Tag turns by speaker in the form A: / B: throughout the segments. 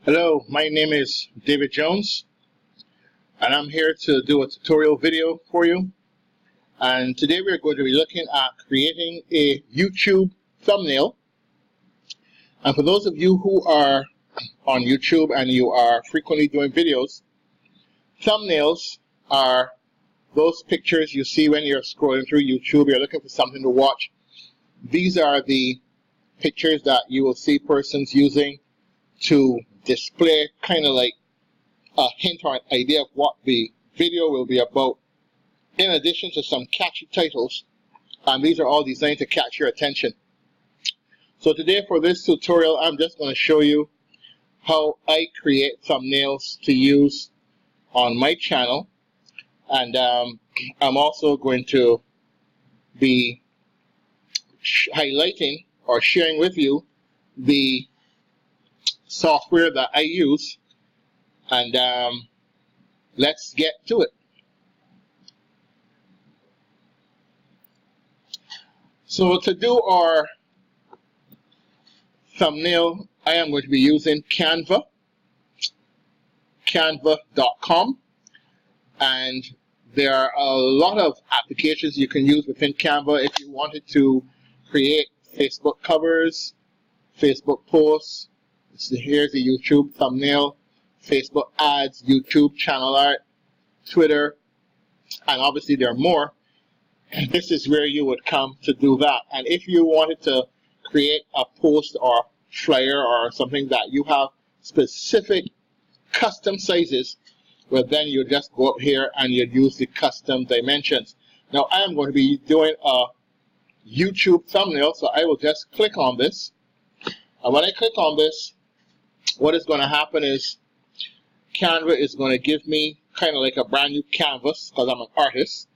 A: Hello, my name is David Jones, and I'm here to do a tutorial video for you. And today we're going to be looking at creating a YouTube thumbnail. And for those of you who are on YouTube and you are frequently doing videos, thumbnails are those pictures you see when you're scrolling through YouTube. You're looking for something to watch. These are the pictures that you will see persons using to display kind of like a hint or an idea of what the video will be about, in addition to some catchy titles, and these are all designed to catch your attention. So today for this tutorial, I'm just going to show you how I create thumbnails to use on my channel, and I'm also going to be highlighting or sharing with you the software that I use, and let's get to it. So to do our thumbnail, I am going to be using Canva, canva.com, and there are a lot of applications you can use within Canva if you wanted to create Facebook covers, Facebook posts. So here's the YouTube thumbnail, Facebook ads, YouTube channel art, Twitter, and obviously there are more. And this is where you would come to do that. And if you wanted to create a post or flyer or something that you have specific custom sizes, well, then you just go up here and you use the custom dimensions. Now I am going to be doing a YouTube thumbnail, so I will just click on this. And when I click on this, what is going to happen is Canva is going to give me kind of like a brand new canvas, because I'm an artist,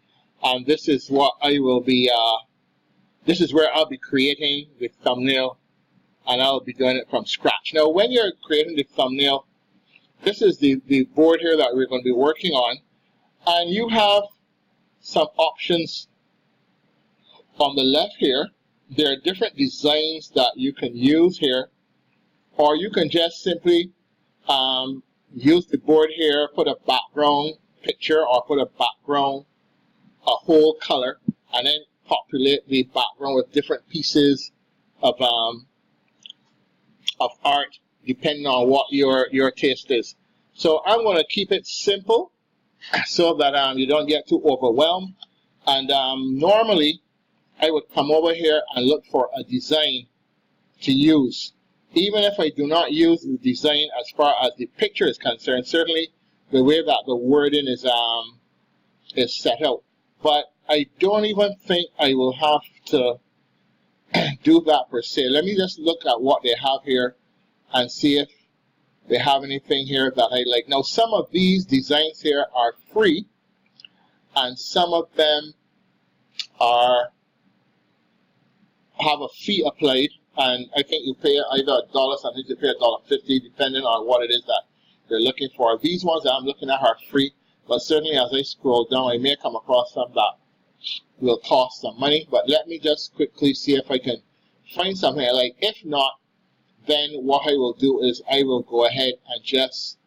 A: and this is what I will be this is where I'll be creating the thumbnail, and I'll be doing it from scratch. Now when you're creating the thumbnail, this is the board here that we're going to be working on, and you have some options on the left here. There are different designs that you can use here, or you can just simply use the board here, put a background picture or put a background, a whole color, and then populate the background with different pieces of art, depending on what your taste is. So I'm going to keep it simple so that you don't get too overwhelmed. And normally I would come over here and look for a design to use. Even if I do not use the design as far as the picture is concerned, certainly the way that the wording is set out. But I don't even think I will have to do that per se. Let me just look at what they have here and see if they have anything here that I like. Now some of these designs here are free, and some of them have a fee applied, and I think you pay either $1, sometimes you pay $1.50, depending on what it is that you're looking for. These ones that I'm looking at are free, but certainly as I scroll down, I may come across some that will cost some money. But let me just quickly see if I can find something I like. If not, then what I will do is I will go ahead and just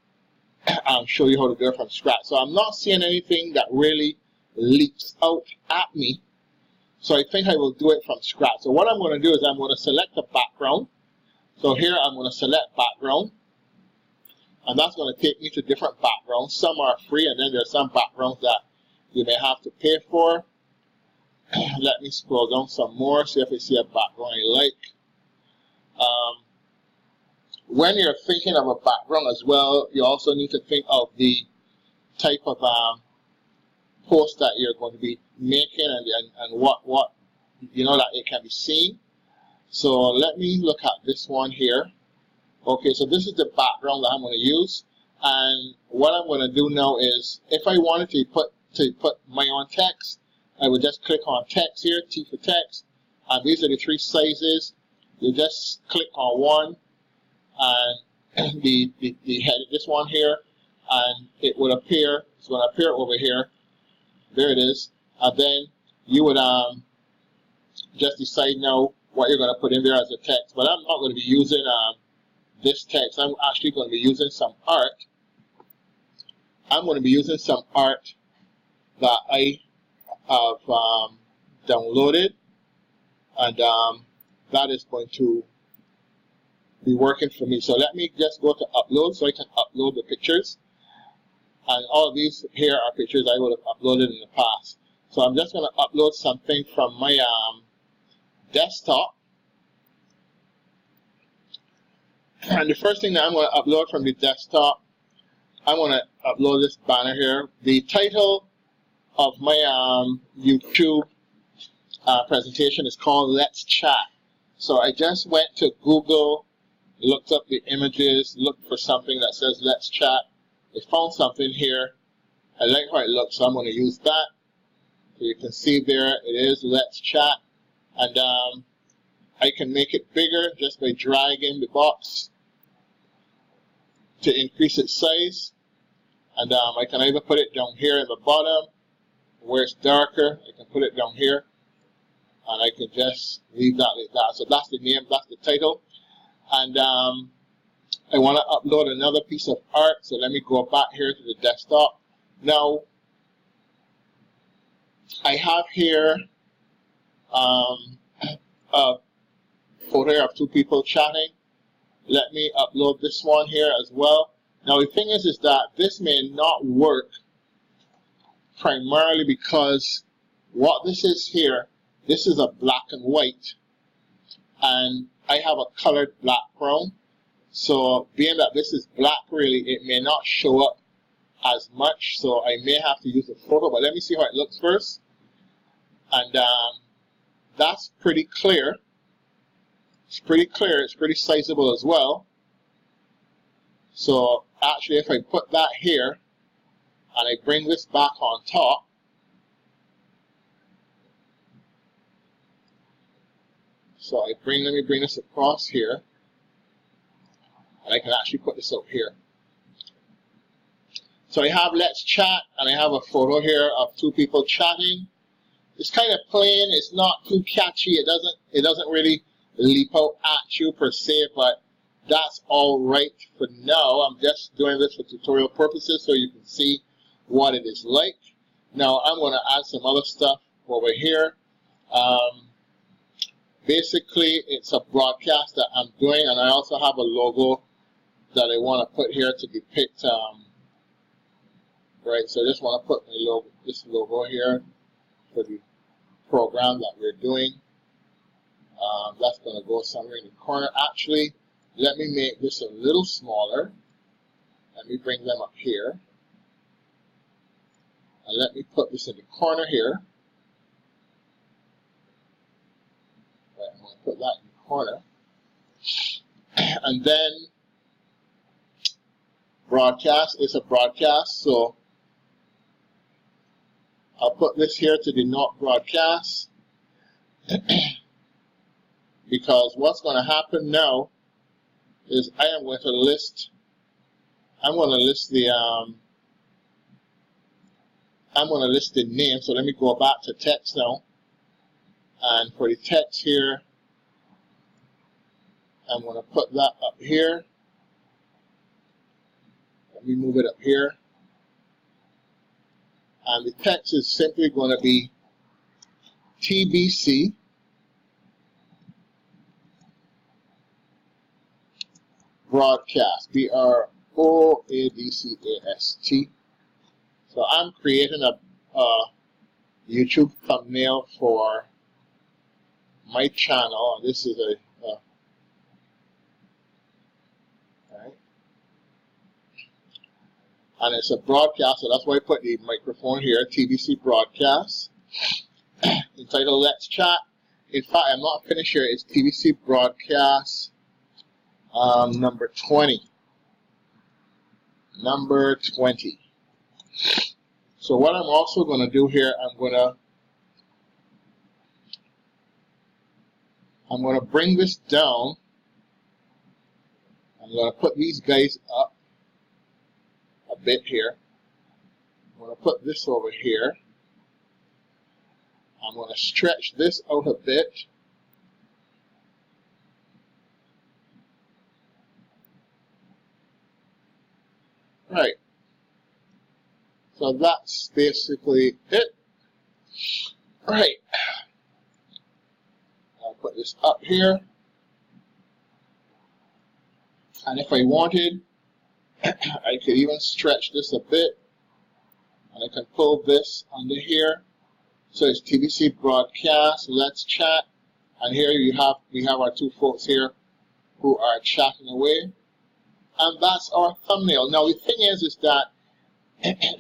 A: show you how to do it from scratch. So I'm not seeing anything that really leaps out at me, so I think I will do it from scratch. So what I'm going to do is I'm going to select the background. So here I'm going to select background, and that's going to take me to different backgrounds. Some are free, and then there are some backgrounds that you may have to pay for. Let me scroll down some more, see if I see a background I like. When you're thinking of a background as well, you also need to think of the type of post that you're going to be making, and what you know that it can be seen. So let me look at this one here. Okay, so this is the background that I'm going to use, and what I'm going to do now is, if I wanted to put my own text, I would just click on text here, T for text, and these are the three sizes. You just click on one, and the head of this one here, and it would appear. It's going to appear over here. There it is. And then you would just decide now what you're going to put in there as a text. But I'm not going to be using this text, I'm actually going to be using some art. I'm going to be using some art that I have downloaded, and that is going to be working for me. So let me just go to upload so I can upload the pictures. And all of these here are pictures I would have uploaded in the past. So I'm just going to upload something from my desktop. And the first thing that I'm going to upload from the desktop, I'm going to upload this banner here. The title of my YouTube presentation is called Let's Chat. So I just went to Google, looked up the images, looked for something that says Let's Chat. I found something here. I like how it looks, so I'm going to use that. So you can see there it is Let's Chat. And I can make it bigger just by dragging the box to increase its size. And I can either put it down here in the bottom where it's darker. I can put it down here, and I can just leave that like that. So that's the name, that's the title. And I want to upload another piece of art, so let me go back here to the desktop. Now, I have here a photo of two people chatting. Let me upload this one here as well. Now the thing is that this may not work primarily because what this is here, this is a black and white, and I have a colored background. So being that this is black, really, it may not show up as much, so I may have to use a photo, but let me see how it looks first. And that's pretty clear. It's pretty clear, it's pretty sizable as well. So actually, if I put that here and I bring this back on top, so let me bring this across here, and I can actually put this up here. So I have Let's Chat, and I have a photo here of two people chatting. It's kind of plain, it's not too catchy, it doesn't really leap out at you per se, but that's all right for now. I'm just doing this for tutorial purposes so you can see what it is like. Now I'm going to add some other stuff over here. Basically, it's a broadcast that I'm doing, and I also have a logo that I want to put here to depict. Right, so I just want to put my logo, this logo here for the program that we're doing. That's going to go somewhere in the corner. Actually, let me make this a little smaller. Let me bring them up here. And let me put this in the corner here. Right, I'm going to put that in the corner. And then broadcast is a broadcast, so I'll put this here to denote broadcast. Because what's going to happen now is I am going to list. I'm going to list the name. So let me go back to text now. And for the text here, I'm going to put that up here. Let me move it up here. And the text is simply going to be TBC broadcast, BROADCAST. So I'm creating a YouTube thumbnail for my channel, and this is right, and it's a broadcast, so that's why I put the microphone here, TBC broadcast, entitled Let's Chat. In fact, I'm not finished here. It's TBC broadcast number 20. Number 20. So what I'm also going to do here, I'm going to bring this down. I'm going to put these guys up a bit here. I'm going to put this over here. I'm going to stretch this out a bit. Right. So that's basically it. Right. I'll put this up here. And if I wanted, I could even stretch this a bit. And I can pull this under here. So it's TBC broadcast, let's chat. And here we have our two folks here who are chatting away. And that's our thumbnail. Now the thing is that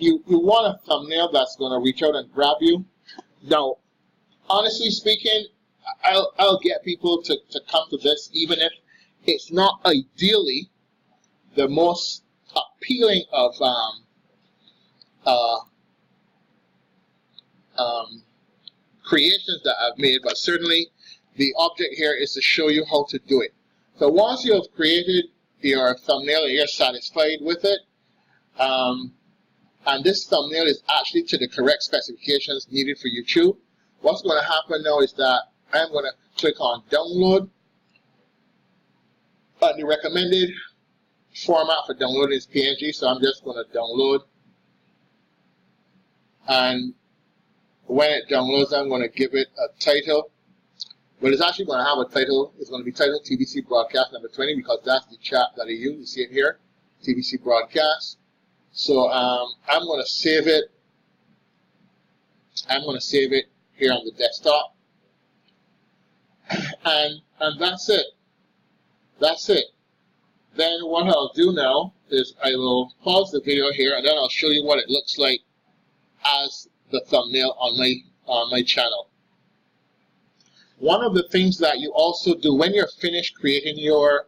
A: you want a thumbnail that's going to reach out and grab you. Now, honestly speaking, I'll get people to come to this, even if it's not ideally the most appealing of creations that I've made, but certainly the object here is to show you how to do it. So once you have created your thumbnail and you're satisfied with it, and this thumbnail is actually to the correct specifications needed for YouTube, what's going to happen now is that I'm going to click on download, and the recommended format for downloading is PNG, so I'm just going to download. And when it downloads, I'm going to give it a title. But it's actually going to have a title. It's going to be titled TBC Broadcast number 20 because that's the chat that I use. You see it here, TBC Broadcast. So I'm going to save it. I'm going to save it here on the desktop. And that's it. That's it. Then what I'll do now is I will pause the video here, and then I'll show you what it looks like as the thumbnail on my channel. One of the things that you also do when you're finished creating your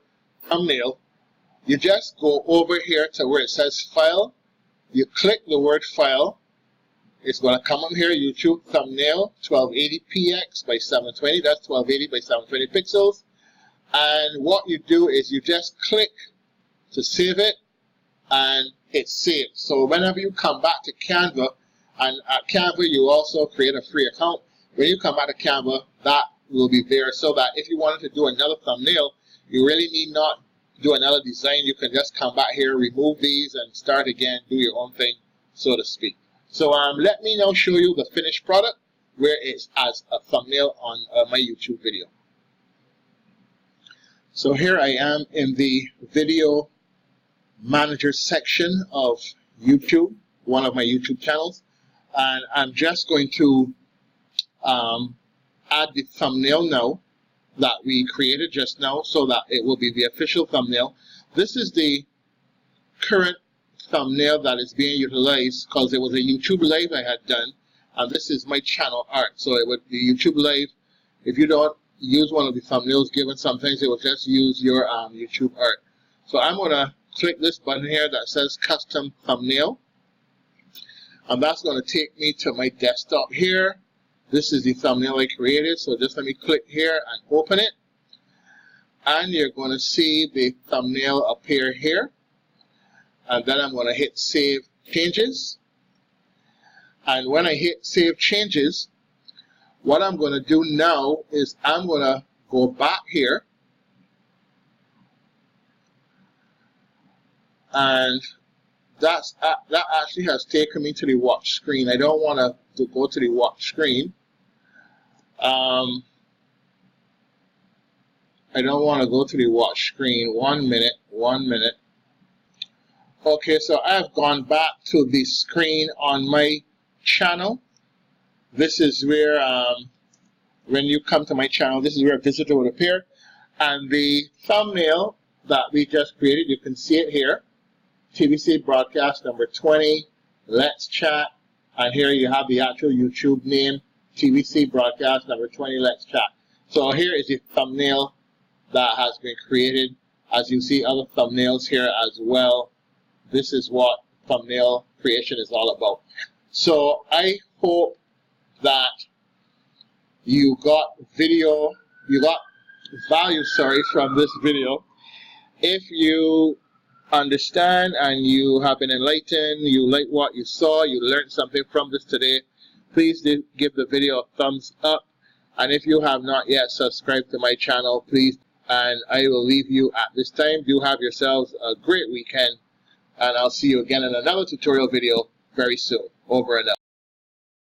A: thumbnail, you just go over here to where it says File. You click the word File. It's going to come on here, YouTube Thumbnail 1280px by 720. That's 1280 by 720 pixels. And what you do is you just click to save it, and it's saved. So whenever you come back to Canva, and at Canva you also create a free account, when you come back to Canva, that will be there, so that if you wanted to do another thumbnail, you really need not do another design. You can just come back here, remove these, and start again, do your own thing, so to speak. So let me now show you the finished product where it's as a thumbnail on my YouTube video. So here I am in the video manager section of YouTube, one of my YouTube channels, and I'm just going to add the thumbnail now that we created just now, so that it will be the official thumbnail. This is the current thumbnail that is being utilized because it was a YouTube live I had done, and this is my channel art. So it would be YouTube live. If you don't use one of the thumbnails given, sometimes it will just use your YouTube art. So I'm going to click this button here that says custom thumbnail, and that's going to take me to my desktop here. This is the thumbnail I created, so just let me click here and open it, and you're going to see the thumbnail appear here. And then I'm going to hit Save Changes, and when I hit Save Changes, what I'm going to do now is I'm going to go back here, and that actually has taken me to the watch screen. I don't want to go to the watch screen. I don't want to go to the watch screen. 1 minute, 1 minute. Okay, so I've gone back to the screen on my channel. This is where, when you come to my channel, this is where a visitor would appear. And the thumbnail that we just created, you can see it here. TBC Broadcast number 20, Let's Chat. And here you have the actual YouTube name, TBC Broadcast number 20, Let's Chat. So here is the thumbnail that has been created. As you see other thumbnails here as well. This is what thumbnail creation is all about. So I hope that you got value, from this video. If you understand and you have been enlightened, you like what you saw, you learned something from this today, please do give the video a thumbs up. And if you have not yet subscribed to my channel, please, and I will leave you at this time. Do have yourselves a great weekend, and I'll see you again in another tutorial video very soon. Over and out.